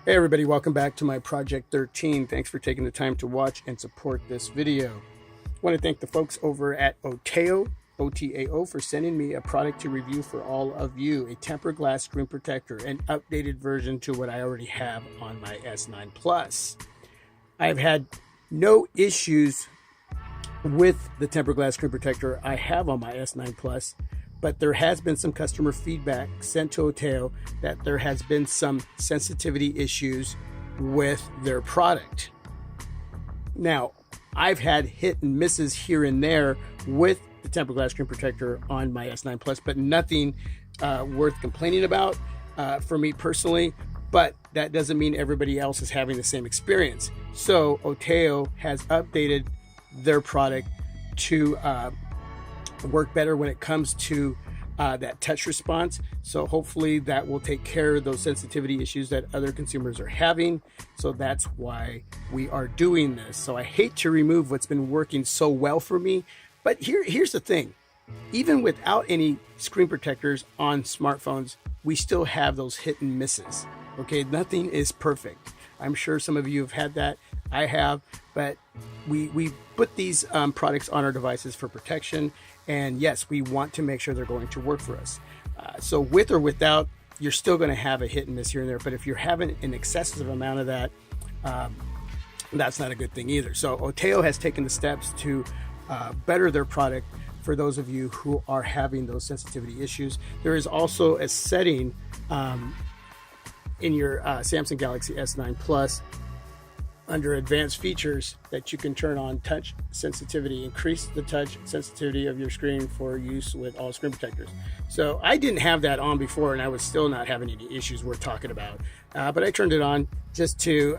Hey everybody, welcome back to my Project 13. Thanks for taking the time to watch and support this video. I want to thank the folks over at Otao, OTAO, for sending me a product to review for all of you, a tempered glass screen protector, an updated version to what I already have on my S9 Plus. I've had no issues with the tempered glass screen protector I have on my S9 Plus, but there has been some customer feedback sent to Otao that there has been some sensitivity issues with their product. Now, I've had hit and misses here and there with the tempered glass screen protector on my S9 Plus, but nothing worth complaining about for me personally. But that doesn't mean everybody else is having the same experience. So Otao has updated their product to work better when it comes to that touch response. So hopefully that will take care of those sensitivity issues that other consumers are having. So that's why we are doing this. So I hate to remove what's been working so well for me, but here's the thing. Even without any screen protectors on smartphones, we still have those hit and misses. Okay, nothing is perfect. I'm sure some of you have had that. I have, but we put these products on our devices for protection. And yes, we want to make sure they're going to work for us. So with or without, you're still going to have a hit and miss here and there. But if you're having an excessive amount of that, that's not a good thing either. So Otao has taken the steps to better their product for those of you who are having those sensitivity issues. There is also a setting in your Samsung Galaxy S9 Plus under advanced features that you can turn on touch sensitivity, increase the touch sensitivity of your screen for use with all screen protectors. So I didn't have that on before and I was still not having any issues worth talking about. But I turned it on just to,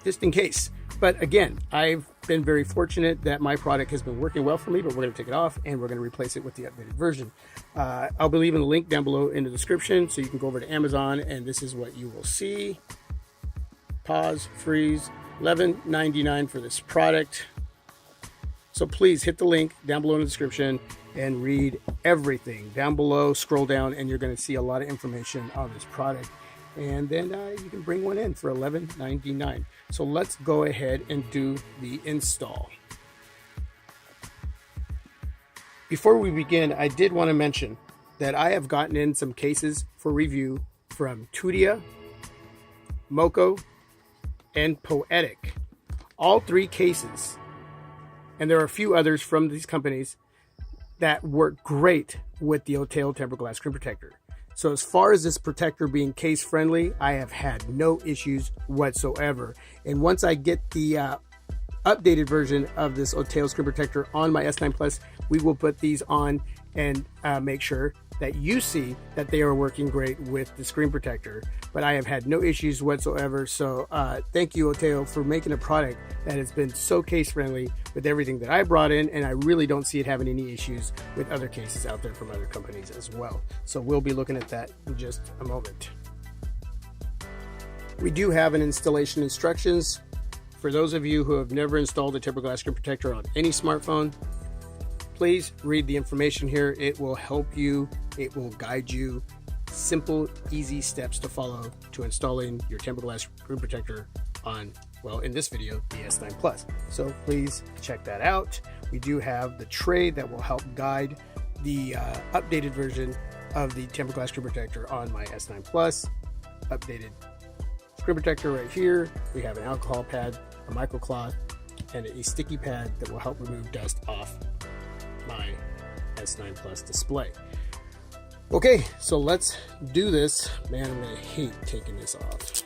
just in case. But again, I've been very fortunate that my product has been working well for me, but we're going to take it off and we're going to replace it with the updated version. I'll be leaving a link down below in the description so you can go over to Amazon and this is what you will see. Pause, freeze, $11.99 for this product. So please hit the link down below in the description and read everything down below. Scroll down and you're going to see a lot of information on this product. And then you can bring one in for $11.99. So let's go ahead and do the install. Before we begin, I did want to mention that I have gotten in some cases for review from Tudia, Moco, and Poetic. All three cases, and there are a few others from these companies that work great with the Otao tempered glass screen protector. So as far as this protector being case friendly, I have had no issues whatsoever. And once I get the updated version of this Otao screen protector on my S9 Plus, we will put these on and make sure that you see that they are working great with the screen protector. But I have had no issues whatsoever. So thank you, Otao, for making a product that has been so case friendly with everything that I brought in. And I really don't see it having any issues with other cases out there from other companies as well. So we'll be looking at that in just a moment. We do have an installation instructions. For those of you who have never installed a tempered glass screen protector on any smartphone, please read the information here. It will help you. It will guide you. Simple, easy steps to follow to installing your tempered glass screen protector on, well, in this video, the S9 Plus. So please check that out. We do have the tray that will help guide the updated version of the tempered glass screen protector on my S9 Plus. Updated screen protector right here. We have an alcohol pad, a microcloth, and a sticky pad that will help remove dust off my S9 Plus display. Okay, so let's do this. Man, I'm gonna hate taking this off.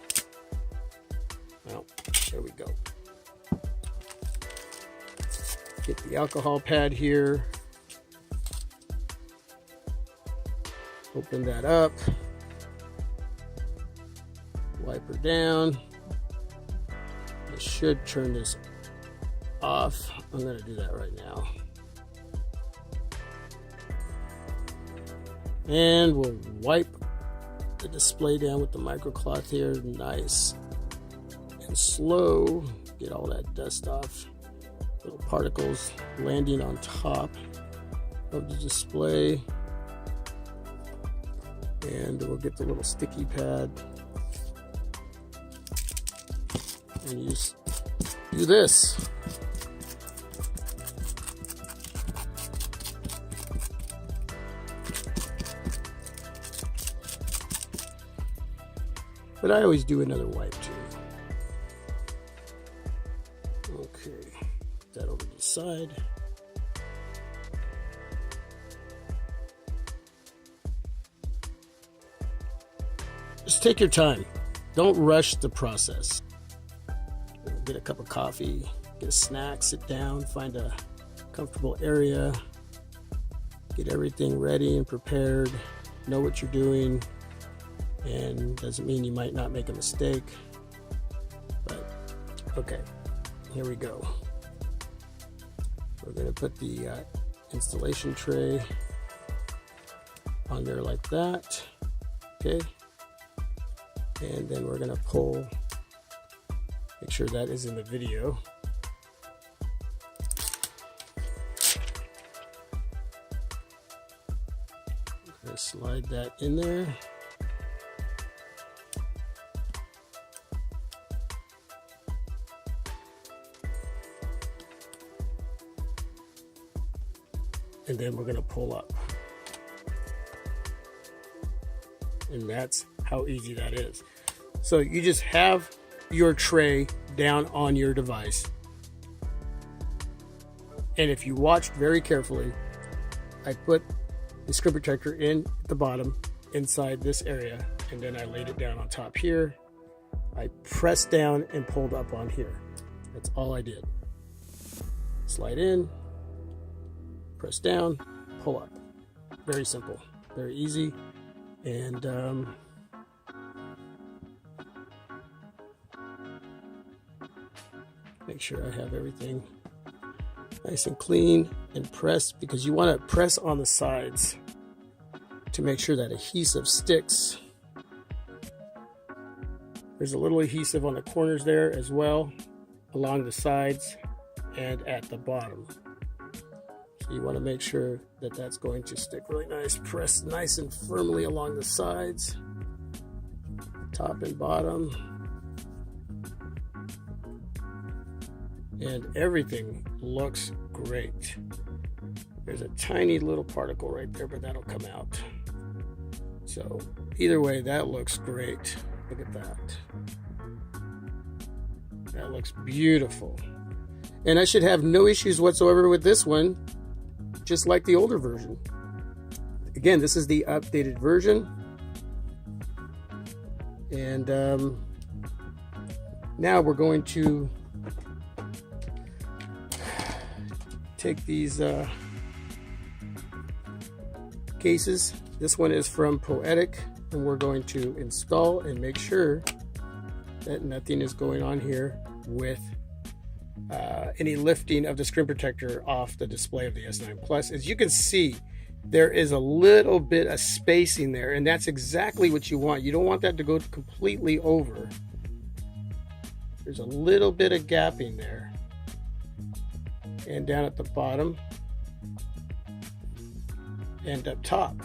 Well, there we go. Get the alcohol pad here. Open that up. Wipe her down. I should turn this off. I'm gonna do that right now. And we'll wipe the display down with the microcloth here. Nice and slow. Get all that dust off. Little particles landing on top of the display. And we'll get the little sticky pad and you just do this. But I always do another wipe too. Okay, put that over to the side. Just take your time. Don't rush the process. Get a cup of coffee, get a snack, sit down, find a comfortable area, get everything ready and prepared, know what you're doing, and doesn't mean you might not make a mistake. But okay, here we go. We're going to put the installation tray on there like that. Okay. And then we're going to pull, make sure that is in the video. I'm going to slide that in there. And then we're going to pull up. And that's how easy that is. So you just have your tray down on your device. And if you watched very carefully, I put the screen protector in at the bottom inside this area, and then I laid it down on top here. I pressed down and pulled up on here. That's all I did. Slide in, press down, pull up. Very simple, very easy. And make sure I have everything nice and clean and pressed, because you want to press on the sides to make sure that adhesive sticks. There's a little adhesive on the corners there as well, along the sides and at the bottom. So you want to make sure that that's going to stick really nice. Press nice and firmly along the sides, top and bottom. And everything looks great. There's a tiny little particle right there, but that'll come out. So either way, that looks great. Look at that. That looks beautiful. And I should have no issues whatsoever with this one, just like the older version. Again, this is the updated version. And now we're going to take these cases. This one is from Poetic, and we're going to install and make sure that nothing is going on here with any lifting of the screen protector off the display of the S9 Plus. As you can see, there is a little bit of spacing there, and that's exactly what you want. You don't want that to go completely over. There's a little bit of gapping there. And down at the bottom and up top,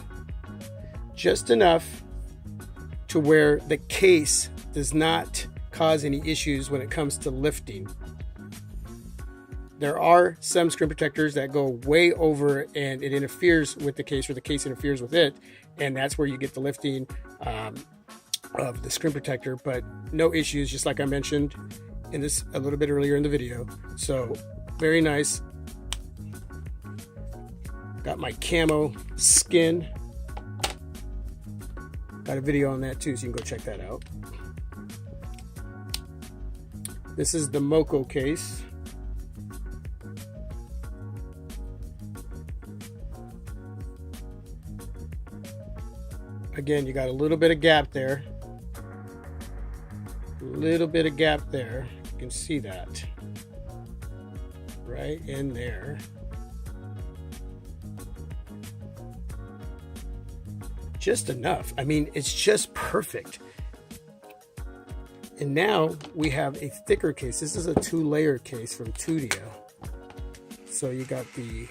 just enough to where the case does not cause any issues when it comes to lifting. There are some screen protectors that go way over and it interferes with the case, or the case interferes with it, and that's where you get the lifting of the screen protector, but no issues, just like I mentioned in this a little bit earlier in the video. So very nice. Got my camo skin. Got a video on that too, so you can go check that out. This is the Moco case. Again, you got a little bit of gap there. A little bit of gap there. You can see that. Right in there. Just enough. I mean, it's just perfect. And now we have a thicker case. This is a 2-layer case from Tudia. So you got the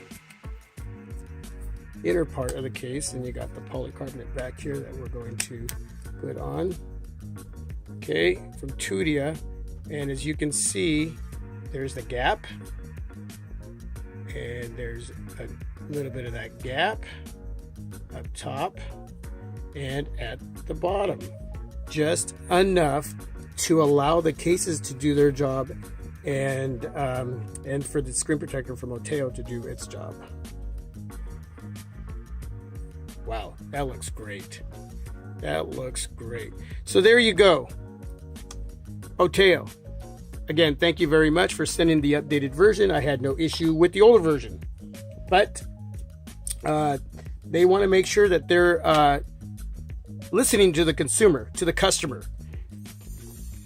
inner part of the case, and you got the polycarbonate back here that we're going to put on. Okay, from Tudia. And as you can see, there's the gap, and there's a little bit of that gap up top and at the bottom, just enough to allow the cases to do their job, and for the screen protector from Oteo to do its job. Wow, that looks great. That looks great. So there you go. Oteo. Again, thank you very much for sending the updated version. I had no issue with the older version, but they want to make sure that they're listening to the consumer, to the customer.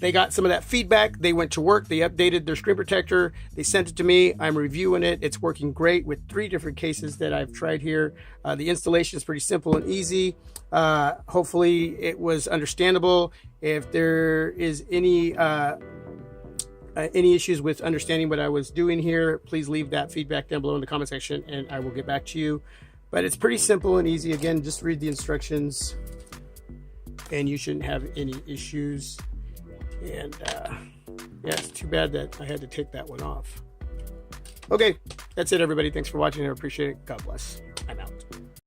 They got some of that feedback. They went to work. They updated their screen protector. They sent it to me. I'm reviewing it. It's working great with 3 different cases that I've tried here. The installation is pretty simple and easy. Hopefully it was understandable. If there is any issues with understanding what I was doing here, please leave that feedback down below in the comment section and I will get back to you. But it's pretty simple and easy. Again, just read the instructions and you shouldn't have any issues. And yeah, it's too bad that I had to take that one off. Okay, that's it, everybody. Thanks for watching. I appreciate it. God bless. I'm out.